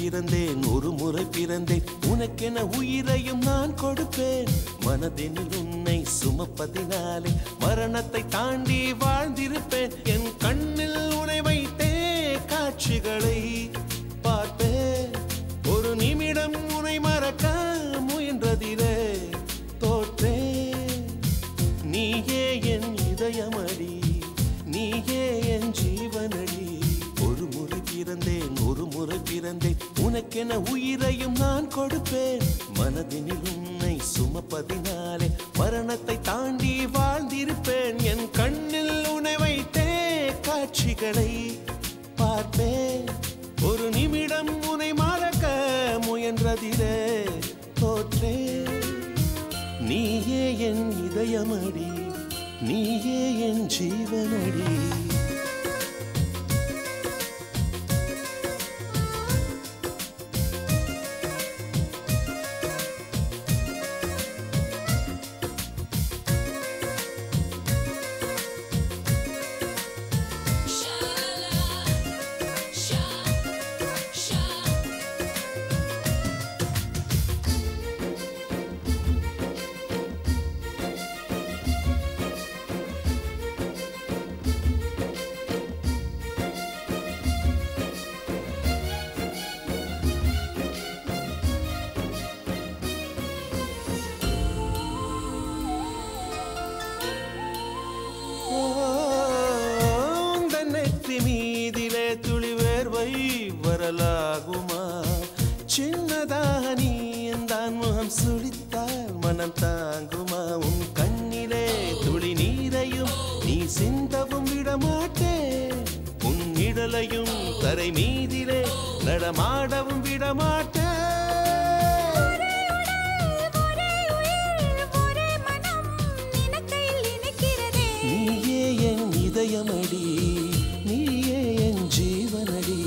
பிறந்தேன் ஒரு முறை பிறந்தேன் உனக்கென உயிரையும் நான் கொடுப்பேன் மனதினில் உன்னை சுமப்பதினாலே மரணத்தை தாண்டி வாழ்ந்திருப்பேன் என் கண்ணில் உன்னை வைத்தே காட்சிகளை பார்ப்பேன் ஒரு நிமிடம் உன்னை மறக்க முயன்றதிலே தோற்றேன் நீயே என் இதயமடி நீயே என் ஜீவனடி ஒரு முறை பிறந்தேன் உனக்கென உயிரையும் நான் கொடுப்பேன் மனதினில் உன்னை சுமப்பதினாலே மரணத்தை தாண்டி வாழ்ந்திருப்பேன் என் கண்ணில் உன்னை வைத்தே காட்சிகளை பார்ப்பேன் ஒரு நிமிடம் உன்னை மறக்க முயன்றதிலே தோற்றேன் நீயே என் இதயமடி நீயே என் ஜீவனடி மீதிலே துளி வேர்வை வரலாகுமா சின்னதாக நீ எந்தான் முகம் சுழித்தால் மனம் தாங்குமா உன் கண்ணிலே துளி நீரையும் நீ சிந்தவும் விடமாட்டேன் உன் நிழலையும் தரை மீதிலே நடமாடவும் விடமாட்டேன் நீயே என் இதயமடி நீயே என் ஜீவனடி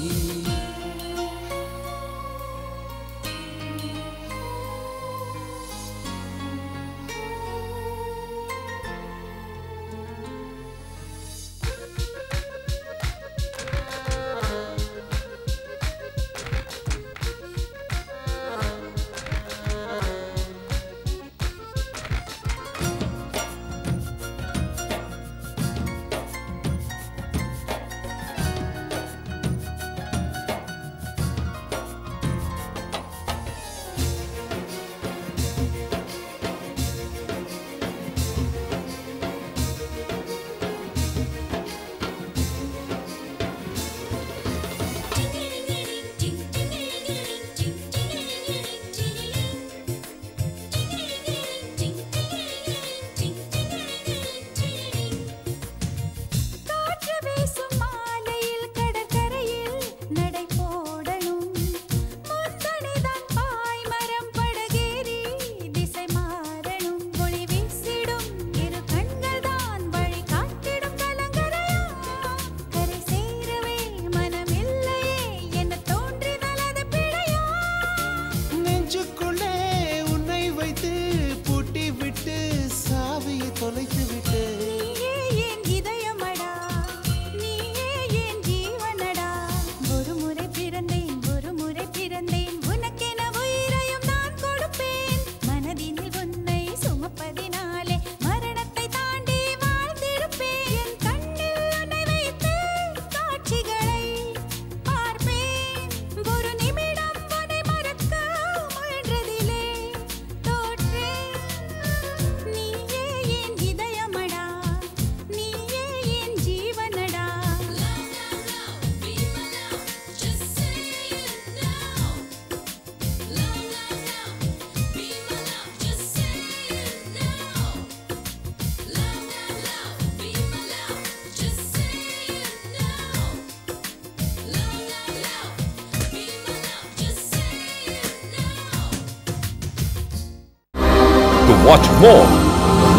To watch more,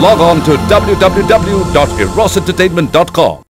log on to www.erosentertainment.com.